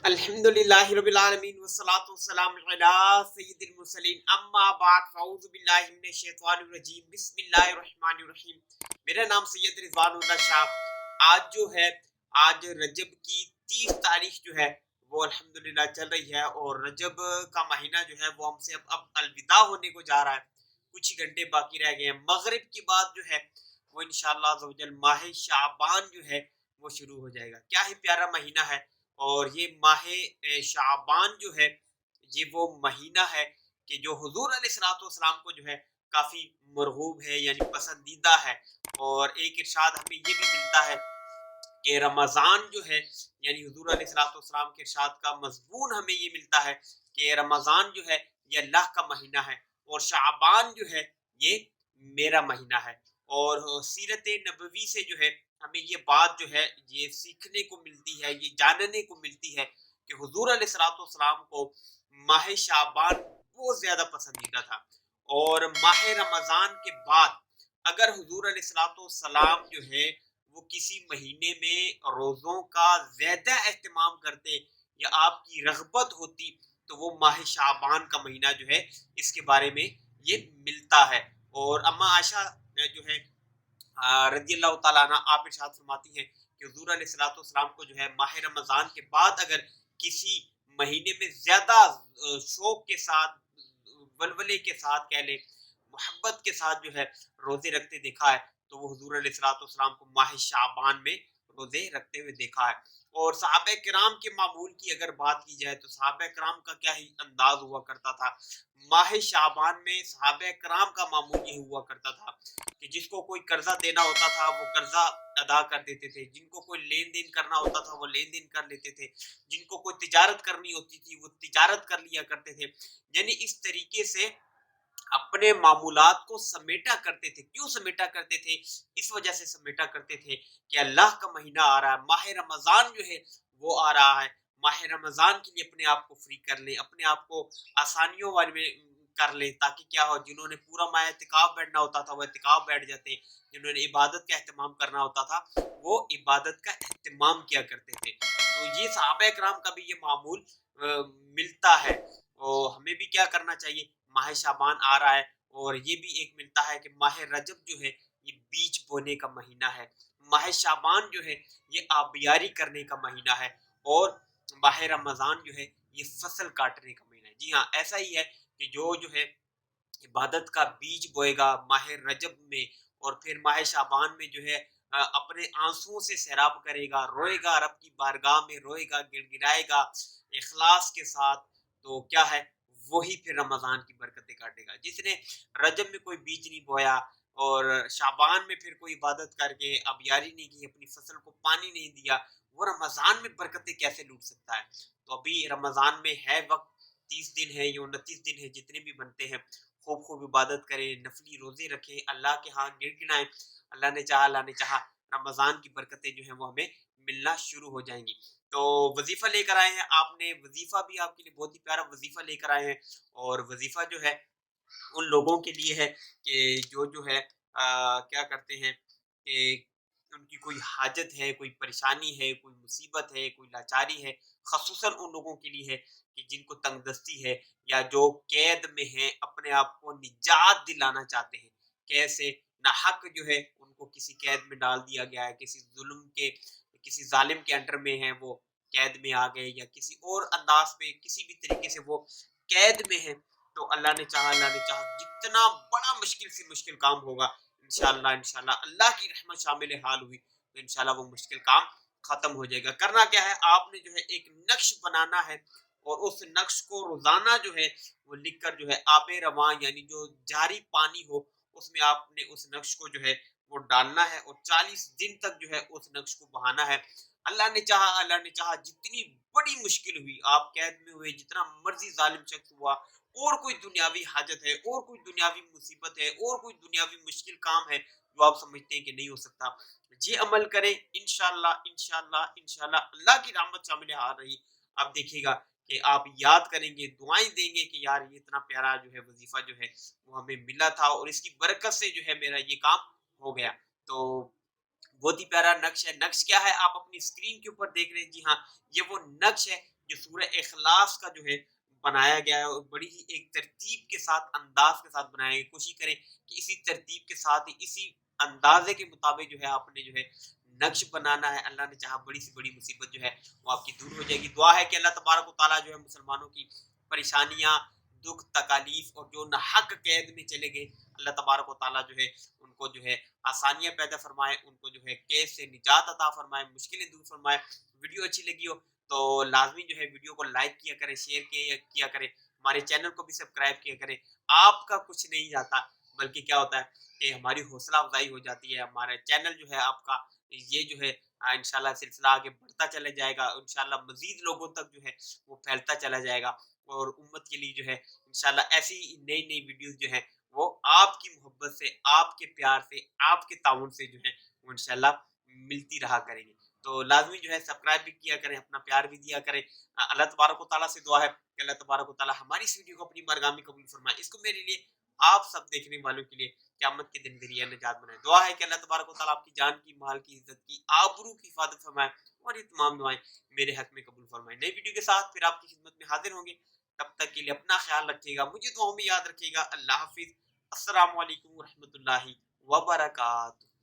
الحمدللہ رب العالمین والصلاة والسلام علی سید المرسلین اما بعد فاعوذ باللہ من الشیطان الرجیم بسم اللہ الرحمن الرحیم۔ میرا نام سید رضوان اللہ شاہ۔ آج رجب کی 30 تاریخ جو ہے وہ الحمدللہ چل رہی ہے، اور رجب کا مہینہ جو ہے وہ ہم سے اب الوداع ہونے کو جا رہا ہے۔ کچھ ہی گھنٹے باقی رہ گئے ہیں۔ مغرب کی بات جو ہے وہ انشاءاللہ عز و جل ماہ شعبان جو ہے وہ شروع ہو جائے گا۔ کیا ہی پیارا مہینہ ہے، اور یہ ماہ شعبان جو ہے یہ وہ مہینہ ہے کہ جو حضور علیہ الصلوۃ والسلام کو جو ہے کافی مرغوب ہے، یعنی پسندیدہ ہے۔ اور ایک ارشاد ہمیں یہ بھی ملتا ہے کہ رمضان جو ہے، یعنی حضور علیہ الصلوۃ والسلام کے ارشاد کا مضمون ہمیں یہ ملتا ہے کہ رمضان جو ہے یہ اللہ کا مہینہ ہے، اور شعبان جو ہے یہ میرا مہینہ ہے۔ اور سیرت نبوی سے جو ہے ہمیں یہ بات جو ہے یہ سیکھنے کو ملتی ہے، یہ جاننے کو ملتی ہے کہ حضور علیہ الصلوۃ والسلام کو ماہ شعبان بہت زیادہ پسندیدہ تھا۔ اور ماہ رمضان کے بعد اگر حضور علیہ الصلوۃ والسلام جو ہے وہ کسی مہینے میں روزوں کا زیادہ اہتمام کرتے یا آپ کی رغبت ہوتی تو وہ ماہ شعبان کا مہینہ جو ہے اس کے بارے میں یہ ملتا ہے۔ اور اما عائشہ جو ہے رضی اللہ تعالیٰ عنہ آپ ارشاد فرماتی ہیں کہ حضور علیہ الصلوۃ والسلام کو جو ہے ماہ رمضان کے بعد اگر کسی مہینے میں زیادہ شوق کے ساتھ، ولولے کے ساتھ کہہ لیں، محبت کے ساتھ جو ہے روزے رکھتے دیکھا ہے تو وہ حضور علیہ الصلوۃ والسلام کو ماہ شعبان میں روزے رکھتے ہوئے دیکھا ہے۔ اور صحابہ کرام کے معمول کی اگر بات کی جائے تو صحابہ کرام کا کیا ہی انداز ہوا کرتا تھا۔ ماہ شعبان میں صحابہ کرام کا معمول یہ ہوا کرتا تھا کہ جس کو کوئی قرضہ دینا ہوتا تھا وہ قرضہ ادا کر دیتے تھے، جن کو کوئی لین دین کرنا ہوتا تھا وہ لین دین کر لیتے تھے، جن کو کوئی تجارت کرنی ہوتی تھی وہ تجارت کر لیا کرتے تھے۔ یعنی اس طریقے سے اپنے معمولات کو سمیٹا کرتے تھے۔ کیوں سمیٹا کرتے تھے؟ اس وجہ سے سمیٹا کرتے تھے کہ اللہ کا مہینہ آ رہا ہے، ماہ رمضان جو ہے وہ آ رہا ہے، ماہ رمضان کے لیے اپنے آپ کو فری کر لیں، اپنے آپ کو آسانیوں والے میں کر لیں، تاکہ کیا ہو، جنہوں نے پورا ماہ اعتکاف بیٹھنا ہوتا تھا وہ اعتکاف بیٹھ جاتے، جنہوں نے عبادت کا اہتمام کرنا ہوتا تھا وہ عبادت کا اہتمام کیا کرتے تھے۔ تو یہ صحابہ کرام کا بھی یہ معمول ملتا ہے، اور ہمیں بھی کیا کرنا چاہیے۔ ماہ شعبان آ رہا ہے، اور یہ بھی ایک ملتا ہے کہ ماہ رجب جو ہے یہ بیج بونے کا مہینہ ہے، ماہ شعبان جو ہے یہ آبیاری کرنے کا مہینہ ہے، اور ماہ رمضان جو ہے یہ فصل کاٹنے کا مہینہ ہے۔ جی ہاں، ایسا ہی ہے کہ جو ہے عبادت کا بیج بوئے گا ماہ رجب میں، اور پھر ماہ شعبان میں جو ہے اپنے آنسوؤں سے سیراب کرے گا، روئے گا، رب کی بارگاہ میں روئے گا، گڑ گڑائے گا اخلاص کے ساتھ، تو کیا ہے وہی پھر رمضان کی برکتیں کاٹے گا۔ جس نے رجب میں کوئی بیج نہیں بویا اور شعبان میں پھر کوئی عبادت کر کے ابیاری نہیں کی، اپنی فصل کو پانی نہیں دیا، وہ رمضان میں برکتیں کیسے لوٹ سکتا ہے؟ تو ابھی رمضان میں ہے وقت، 30 دن ہے یا 29 دن ہے، جتنے بھی بنتے ہیں خوب خوب عبادت کریں، نفلی روزے رکھیں، اللہ کے ہاں گڑ گڑائیں۔ اللہ نے چاہا رمضان کی برکتیں جو ہیں وہ ہمیں ملنا شروع ہو جائیں گی۔ تو وظیفہ لے کر آئے ہیں آپ نے، وظیفہ بھی آپ کے لیے بہت ہی پیارا وظیفہ لے کر آئے ہیں، اور وظیفہ جو ہے ان لوگوں کے لیے ہے کہ جو ہے کیا کرتے ہیں کہ ان کی کوئی حاجت ہے، کوئی پریشانی ہے، کوئی مصیبت ہے، کوئی لاچاری ہے، خصوصاً ان لوگوں کے لیے ہے کہ جن کو تنگ دستی ہے، یا جو قید میں ہیں، اپنے آپ کو نجات دلانا چاہتے ہیں قید سے۔ ناحق جو ہے ان کو کسی قید میں ڈال دیا گیا ہے، کسی ظلم کے، کسی ظالم کے انڈر میں ہے، وہ قید میں آ گئے، یا کسی اور انداز پہ کسی بھی طریقے سے وہ قید میں ہے، تو اللہ نے چاہا جتنا بڑا مشکل سے مشکل کام ہوگا انشاءاللہ اللہ کی رحمت شامل حال ہوئی تو انشاءاللہ وہ مشکل کام ختم ہو جائے گا۔ کرنا کیا ہے، آپ نے جو ہے ایک نقش بنانا ہے، اور اس نقش کو روزانہ جو ہے وہ لکھ کر جو ہے آب رواں، یعنی جو جاری پانی ہو، اس میں آپ نے اس نقش کو جو ہے وہ ڈالنا ہے، اور 40 دن تک جو ہے اس نقش کو بہانا ہے۔ اللہ نے چاہا جتنی بڑی مشکل ہوئی، آپ قید میں ہوئے، جتنا مرضی ظالم شخص ہوا، اور کوئی دنیاوی حاجت ہے، اور کوئی دنیاوی مصیبت ہے، اور کوئی دنیاوی مشکل کام ہے جو آپ سمجھتے ہیں کہ نہیں ہو سکتا، یہ عمل کریں، انشاءاللہ اللہ کی رحمت شامل حال رہی۔ آپ دیکھیے گا کہ آپ یاد کریں گے، دعائیں دیں گے کہ یار یہ اتنا پیارا جو ہے وظیفہ جو ہے وہ ہمیں ملا تھا، اور اس کی برکت سے جو ہے میرا یہ کام ہو گیا۔ تو بہت ہی پیارا نقش ہے۔ نقش کیا ہے آپ اپنی اسکرین کے اوپر دیکھ رہے ہیں، جی ہاں یہ وہ نقش ہے جو سورہ اخلاص کا جو ہے بنایا گیا ہے اور بڑی ہی ایک ترتیب کے ساتھ انداز کے ساتھ بنایا گیا. کوشش کریں کہ اسی ترتیب کے ساتھ اسی اندازے کے مطابق جو ہے آپ نے جو ہے نقش بنانا ہے. اللہ نے چاہا بڑی سے بڑی مصیبت جو ہے وہ آپ کی دور ہو جائے گی. دعا ہے کہ اللہ تبارک و تعالیٰ جو ہے مسلمانوں کی پریشانیاں، دکھ، تکالیف اور جو ناحق قید میں چلے گئے، اللہ تبارک و تعالیٰ جو ہے ان کو جو ہے آسانیاں پیدا فرمائے، ان کو جو ہے قید سے نجات عطا فرمائے، مشکلیں دور فرمائے. ویڈیو اچھی لگی ہو تو لازمی جو ہے ویڈیو کو لائک کیا کریں، شیئر کیا کریں، ہمارے چینل کو بھی سبسکرائب کیا کریں. آپ کا کچھ نہیں جاتا، بلکہ کیا ہوتا ہے کہ ہماری حوصلہ افزائی ہو جاتی ہے. ہمارا چینل جو ہے آپ کا یہ جو ہے انشاءاللہ سلسلہ آگے بڑھتا چلا جائے گا. انشاءاللہ مزید لوگوں تک جو ہے وہ پھیلتا چلا جائے گا اور امت کے لیے جو ہے انشاءاللہ ایسی نئی نئی ویڈیوز جو ہیں وہ آپ کی محبت سے، آپ کے پیار سے، آپ کے تعاون سے جو ہے وہ انشاءاللہ ملتی رہا کریں گے. تو لازمی جو ہے سبسکرائب بھی کیا کریں، اپنا پیار بھی دیا کریں. اللہ تبارک و تعالیٰ سے دعا ہے کہ اللہ تبارک و تعالیٰ ہماری اس ویڈیو کو اپنی بارگاہ میں قبول فرمائے، اس کو میرے لیے، آپ سب دیکھنے والوں کے لیے قیامت کے دن ذریعہ نجات بنائے. دعا ہے کہ اللہ تبارک و تعالیٰ آپ کی جان کی، مال کی، عزت کی، آبرو کی حفاظت فرمائے اور یہ تمام دعائیں میرے حق میں قبول فرمائے. نئی ویڈیو کے ساتھ پھر آپ کی خدمت میں حاضر ہوں گے. تب تک کے لیے اپنا خیال رکھیے گا، مجھے دعاؤں میں یاد رکھیے گا. اللہ حافظ. السلام علیکم ورحمۃ اللہ وبرکاتہ.